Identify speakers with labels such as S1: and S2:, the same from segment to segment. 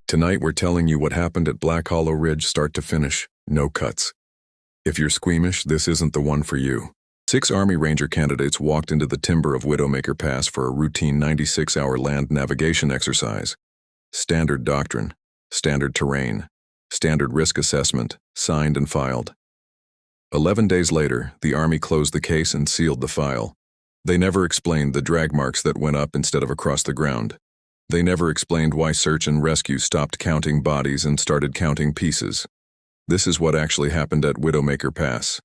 S1: Tonight we're telling you what happened at Black Hollow Ridge start to finish, no cuts. If you're squeamish, this isn't the one for you. 6 Army Ranger candidates walked into the timber of Widowmaker Pass for a routine 96-hour land navigation exercise. Standard doctrine, standard terrain, standard risk assessment, signed and filed. 11 days later, the Army closed the case and sealed the file. They never explained the drag marks that went up instead of across the ground. They never explained why search and rescue stopped counting bodies and started counting pieces. This is what actually happened at Widowmaker Pass.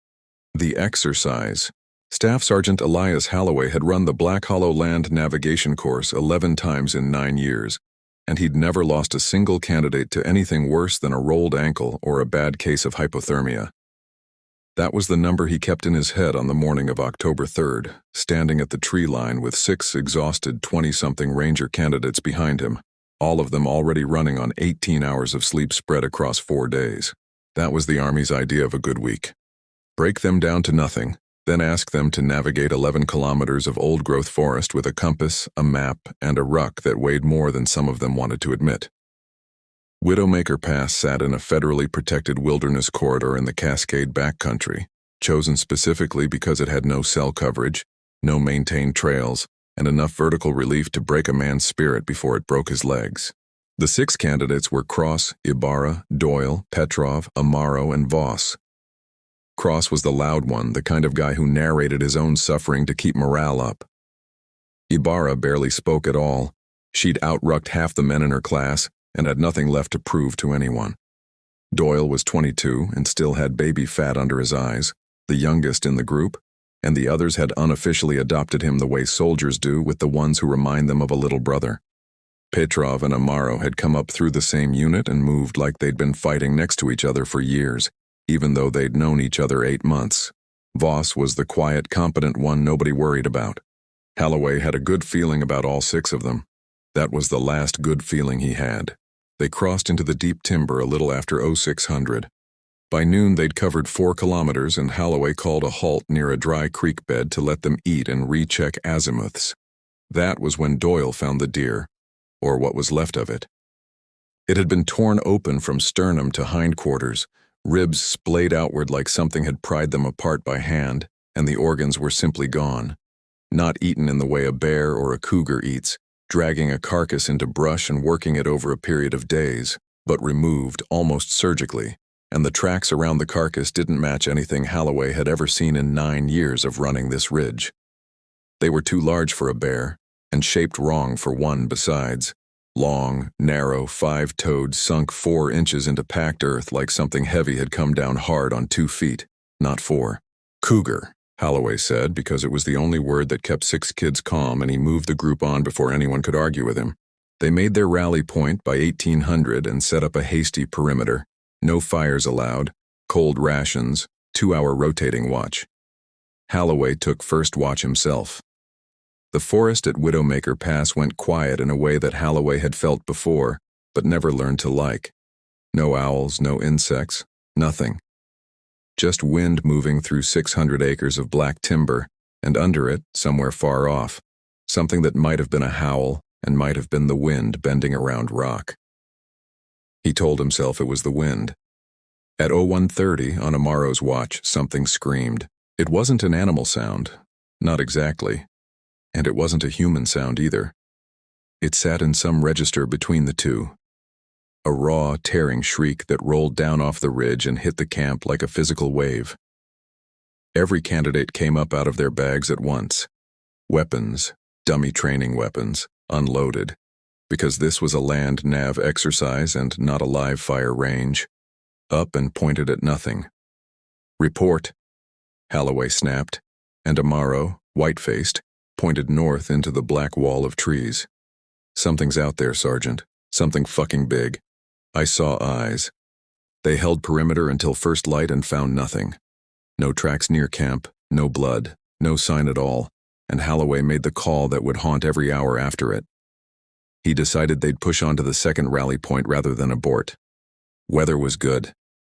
S1: The exercise. Staff Sergeant Elias Holloway had run the Black Hollow land navigation course 11 times in 9 years, and he'd never lost a single candidate to anything worse than a rolled ankle or a bad case of hypothermia. That was the number he kept in his head on the morning of October 3rd, standing at the tree line with 6 exhausted 20-something Ranger candidates behind him, all of them already running on 18 hours of sleep spread across 4 days. That was the Army's idea of a good week. Break them down to nothing, then ask them to navigate 11 kilometers of old-growth forest with a compass, a map, and a ruck that weighed more than some of them wanted to admit. Widowmaker Pass sat in a federally protected wilderness corridor in the Cascade backcountry, chosen specifically because it had no cell coverage, no maintained trails, and enough vertical relief to break a man's spirit before it broke his legs. The 6 candidates were Cross, Ibarra, Doyle, Petrov, Amaro, and Voss. Cross was the loud one, the kind of guy who narrated his own suffering to keep morale up. Ibarra barely spoke at all. She'd outrucked half the men in her class and had nothing left to prove to anyone. Doyle was 22 and still had baby fat under his eyes, the youngest in the group, and the others had unofficially adopted him the way soldiers do with the ones who remind them of a little brother. Petrov and Amaro had come up through the same unit and moved like they'd been fighting next to each other for years, even though they'd known each other 8 months. Voss was the quiet, competent one nobody worried about. Holloway had a good feeling about all 6 of them. That was the last good feeling he had. They crossed into the deep timber a little after 0600. By noon they'd covered 4 kilometers and Holloway called a halt near a dry creek bed to let them eat and recheck azimuths. That was when Doyle found the deer, or what was left of it. It had been torn open from sternum to hindquarters, ribs splayed outward like something had pried them apart by hand, and the organs were simply gone. Not eaten in the way a bear or a cougar eats, dragging a carcass into brush and working it over a period of days, but removed almost surgically, and the tracks around the carcass didn't match anything Holloway had ever seen in 9 years of running this ridge. They were too large for a bear, and shaped wrong for one besides. Long, narrow, 5-toed, sunk 4 inches into packed earth like something heavy had come down hard on 2 feet, not 4. Cougar, Holloway said, because it was the only word that kept 6 kids calm, and he moved the group on before anyone could argue with him. They made their rally point by 1800 and set up a hasty perimeter. No fires allowed, cold rations, 2-hour rotating watch. Holloway took first watch himself. The forest at Widowmaker Pass went quiet in a way that Holloway had felt before, but never learned to like. No owls, no insects, nothing. Just wind moving through 600 acres of black timber, and under it, somewhere far off, something that might have been a howl and might have been the wind bending around rock. He told himself it was the wind. At 0130 on Amaro's watch, something screamed. It wasn't an animal sound, not exactly, and it wasn't a human sound either. It sat in some register between the two. A raw, tearing shriek that rolled down off the ridge and hit the camp like a physical wave. Every candidate came up out of their bags at once. Weapons, dummy training weapons, unloaded, because this was a land nav exercise and not a live fire range. Up and pointed at nothing. Report, Holloway snapped, and Amaro, white-faced, pointed north into the black wall of trees. Something's out there, Sergeant. Something fucking big. I saw eyes. They held perimeter until first light and found nothing. No tracks near camp, no blood, no sign at all, and Holloway made the call that would haunt every hour after it. He decided they'd push on to the second rally point rather than abort. Weather was good.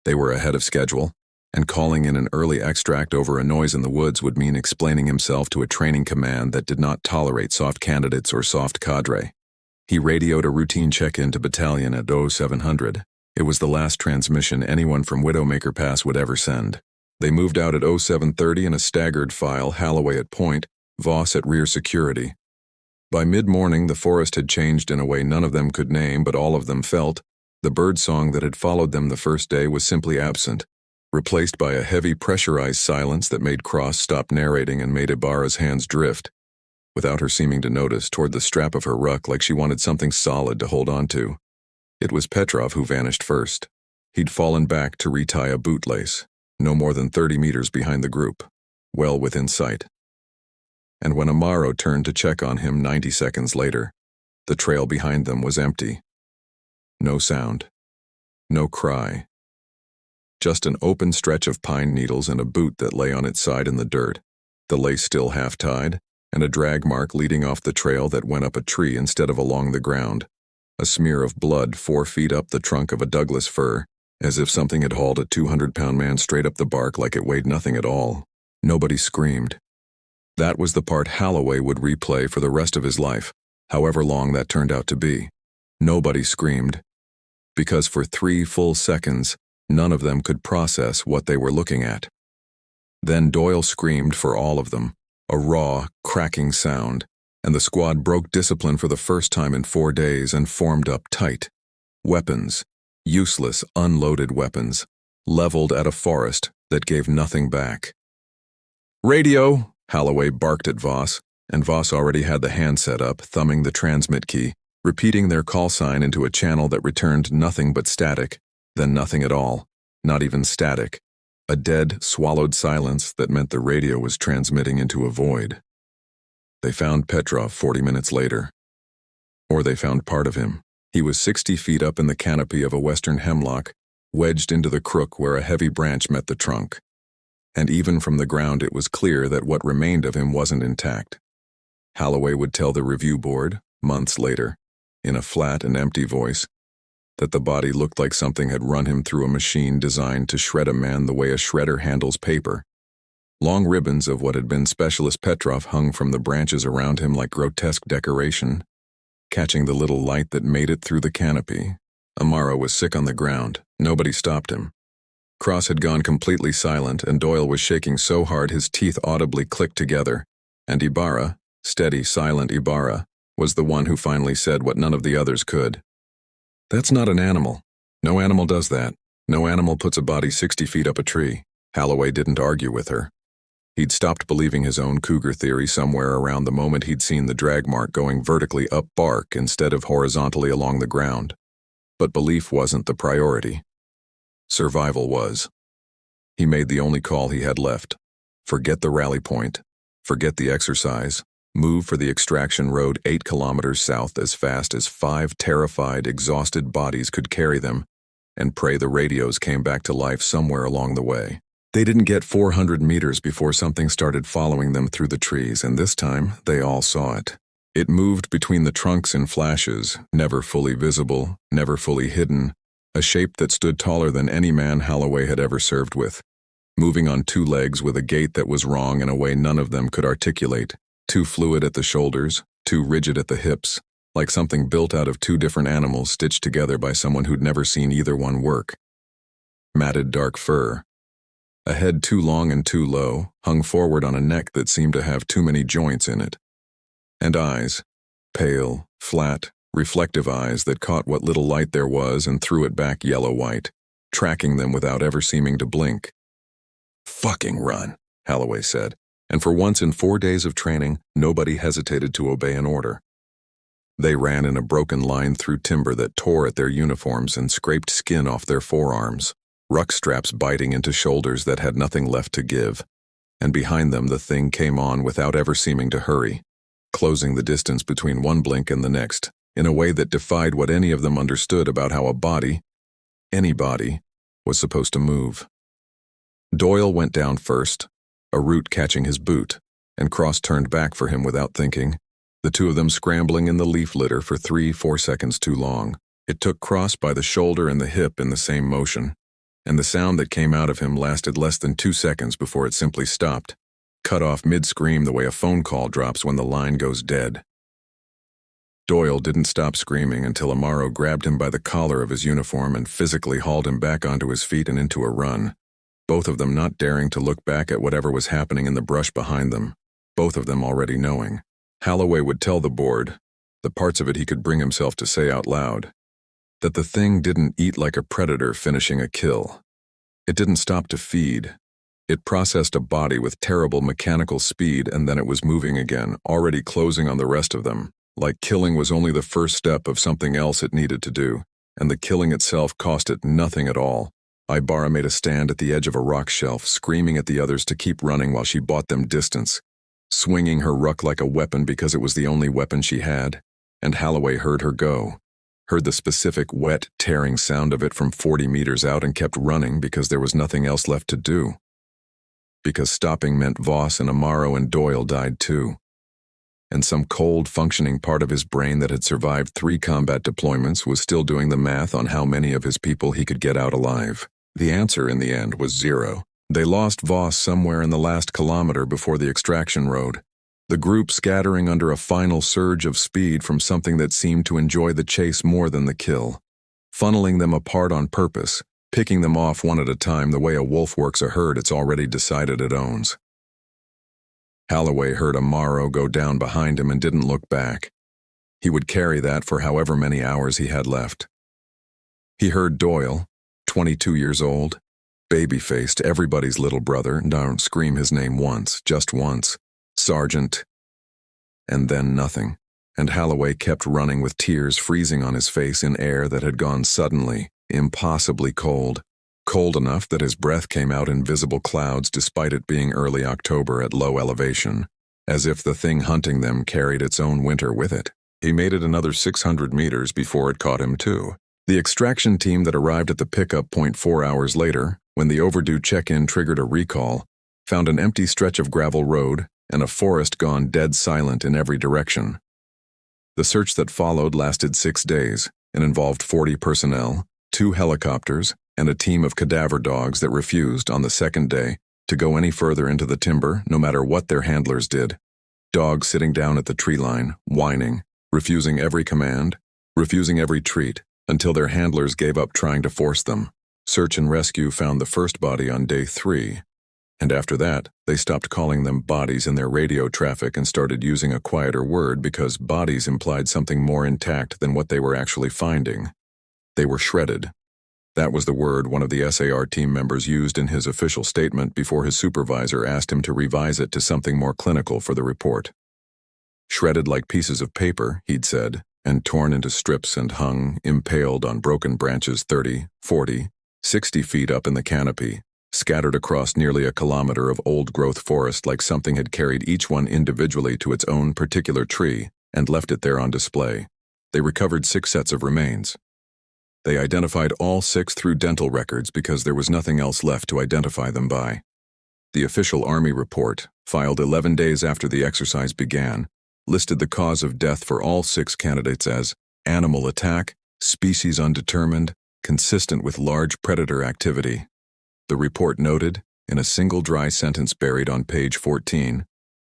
S1: They were ahead of schedule, and calling in an early extract over a noise in the woods would mean explaining himself to a training command that did not tolerate soft candidates or soft cadre. He radioed a routine check-in to battalion at 0700. It was the last transmission anyone from Widowmaker Pass would ever send. They moved out at 0730 in a staggered file, Holloway at point, Voss at rear security. By mid-morning, the forest had changed in a way none of them could name, but all of them felt. The birdsong that had followed them the first day was simply absent, replaced by a heavy pressurized silence that made Cross stop narrating and made Ibarra's hands drift, without her seeming to notice, toward the strap of her ruck like she wanted something solid to hold on to. It was Petrov who vanished first. He'd fallen back to retie a bootlace, no more than 30 meters behind the group, well within sight. And when Amaro turned to check on him 90 seconds later, the trail behind them was empty. No sound. No cry. Just an open stretch of pine needles and a boot that lay on its side in the dirt, the lace still half-tied, and a drag mark leading off the trail that went up a tree instead of along the ground. A smear of blood 4 feet up the trunk of a Douglas fir, as if something had hauled a 200-pound man straight up the bark like it weighed nothing at all. Nobody screamed. That was the part Holloway would replay for the rest of his life, however long that turned out to be. Nobody screamed. Because for 3 full seconds, none of them could process what they were looking at. Then Doyle screamed for all of them, a raw, cracking sound, and the squad broke discipline for the first time in 4 days and formed up tight. Weapons, useless, unloaded weapons, leveled at a forest that gave nothing back. "Radio!" Holloway barked at Voss, and Voss already had the handset up, thumbing the transmit key, repeating their call sign into a channel that returned nothing but static, then nothing at all, not even static, a dead, swallowed silence that meant the radio was transmitting into a void. They found Petrov 40 minutes later. Or they found part of him. He was 60 feet up in the canopy of a western hemlock, wedged into the crook where a heavy branch met the trunk. And even from the ground it was clear that what remained of him wasn't intact. Holloway would tell the review board, months later, in a flat and empty voice, that the body looked like something had run him through a machine designed to shred a man the way a shredder handles paper. Long ribbons of what had been Specialist Petrov hung from the branches around him like grotesque decoration, catching the little light that made it through the canopy. Amaro was sick on the ground. Nobody stopped him. Cross had gone completely silent, and Doyle was shaking so hard his teeth audibly clicked together, and Ibarra, steady, silent Ibarra, was the one who finally said what none of the others could. "That's not an animal. No animal does that. No animal puts a body 60 feet up a tree." Holloway didn't argue with her. He'd stopped believing his own cougar theory somewhere around the moment he'd seen the drag mark going vertically up bark instead of horizontally along the ground. But belief wasn't the priority. Survival was. He made the only call he had left. Forget the rally point. Forget the exercise. Move for the extraction road 8 kilometers south as fast as 5 terrified, exhausted bodies could carry them, and pray the radios came back to life somewhere along the way. They didn't get 400 meters before something started following them through the trees, and this time they all saw it. It moved between the trunks in flashes, never fully visible, never fully hidden, a shape that stood taller than any man Holloway had ever served with, moving on 2 legs with a gait that was wrong in a way none of them could articulate, too fluid at the shoulders, too rigid at the hips, like something built out of 2 different animals stitched together by someone who'd never seen either one work. Matted dark fur. A head too long and too low, hung forward on a neck that seemed to have too many joints in it. And eyes, pale, flat, reflective eyes that caught what little light there was and threw it back yellow-white, tracking them without ever seeming to blink. "Fucking run," Holloway said, and for once in 4 days of training, nobody hesitated to obey an order. They ran in a broken line through timber that tore at their uniforms and scraped skin off their forearms, ruck straps biting into shoulders that had nothing left to give, and behind them the thing came on without ever seeming to hurry, closing the distance between one blink and the next, in a way that defied what any of them understood about how a body, any body, was supposed to move. Doyle went down first, a root catching his boot, and Cross turned back for him without thinking, the 2 of them scrambling in the leaf litter for 3-4 seconds too long. It took Cross by the shoulder and the hip in the same motion, and the sound that came out of him lasted less than 2 seconds before it simply stopped, cut off mid-scream the way a phone call drops when the line goes dead. Doyle didn't stop screaming until Amaro grabbed him by the collar of his uniform and physically hauled him back onto his feet and into a run. Both of them not daring to look back at whatever was happening in the brush behind them. Both of them already knowing. Holloway would tell the board, the parts of it he could bring himself to say out loud, that the thing didn't eat like a predator finishing a kill. It didn't stop to feed. It processed a body with terrible mechanical speed, and then it was moving again, already closing on the rest of them. Like killing was only the first step of something else it needed to do, and the killing itself cost it nothing at all. Ibarra made a stand at the edge of a rock shelf, screaming at the others to keep running while she bought them distance, swinging her ruck like a weapon because it was the only weapon she had. And Holloway heard her go, heard the specific wet, tearing sound of it from 40 meters out, and kept running because there was nothing else left to do. Because stopping meant Voss and Amaro and Doyle died too. And some cold, functioning part of his brain that had survived 3 combat deployments was still doing the math on how many of his people he could get out alive. The answer in the end was 0. They lost Voss somewhere in the last kilometer before the extraction road, the group scattering under a final surge of speed from something that seemed to enjoy the chase more than the kill, funneling them apart on purpose, picking them off one at a time the way a wolf works a herd it's already decided it owns. Holloway heard Amaro go down behind him and didn't look back. He would carry that for however many hours he had left. He heard Doyle, 22 years old, baby-faced, everybody's little brother, don't scream his name once, just once, Sergeant, and then nothing. And Holloway kept running with tears freezing on his face in air that had gone suddenly, impossibly cold. Cold enough that his breath came out in visible clouds despite it being early October at low elevation, as if the thing hunting them carried its own winter with it. He made it another 600 meters before it caught him too. The extraction team that arrived at the pickup point 4 hours later, when the overdue check-in triggered a recall, found an empty stretch of gravel road and a forest gone dead silent in every direction. The search that followed lasted 6 days and involved 40 personnel, 2 helicopters, and a team of cadaver dogs that refused, on the second day, to go any further into the timber no matter what their handlers did. Dogs sitting down at the tree line, whining, refusing every command, refusing every treat, until their handlers gave up trying to force them. Search and rescue found the first body on day 3, and after that, they stopped calling them bodies in their radio traffic and started using a quieter word because bodies implied something more intact than what they were actually finding. They were shredded. That was the word one of the SAR team members used in his official statement before his supervisor asked him to revise it to something more clinical for the report. Shredded like pieces of paper, he'd said, and torn into strips and hung, impaled on broken branches 30, 40, 60 feet up in the canopy, scattered across nearly a kilometer of old-growth forest like something had carried each one individually to its own particular tree and left it there on display. They recovered 6 sets of remains. They identified all 6 through dental records because there was nothing else left to identify them by. The official Army report, filed 11 days after the exercise began, listed the cause of death for all 6 candidates as animal attack, species undetermined, consistent with large predator activity. The report noted, in a single dry sentence buried on page 14,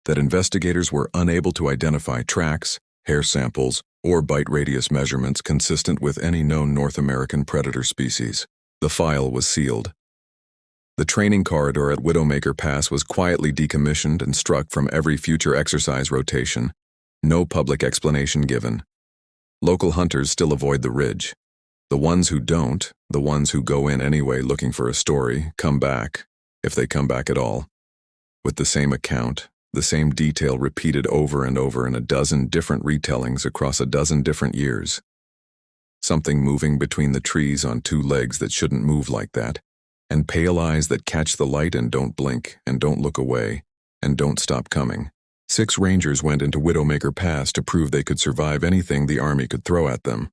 S1: that investigators were unable to identify tracks, hair samples, or bite radius measurements consistent with any known North American predator species. The file was sealed. The training corridor at Widowmaker Pass was quietly decommissioned and struck from every future exercise rotation. No public explanation given. Local hunters still avoid the ridge. The ones who don't, the ones who go in anyway looking for a story, come back, if they come back at all, with the same account, the same detail repeated over and over in a dozen different retellings across a dozen different years. Something moving between the trees on 2 legs that shouldn't move like that, and pale eyes that catch the light and don't blink, and don't look away, and don't stop coming. 6 Rangers went into Widowmaker Pass to prove they could survive anything the Army could throw at them.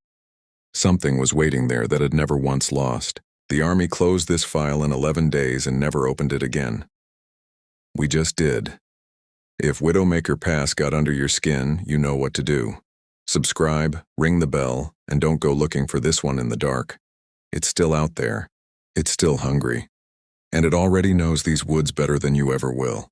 S1: Something was waiting there that had never once lost. The Army closed this file in 11 days and never opened it again. We just did. If Widowmaker Pass got under your skin, you know what to do. Subscribe, ring the bell, and don't go looking for this one in the dark. It's still out there. It's still hungry. And it already knows these woods better than you ever will.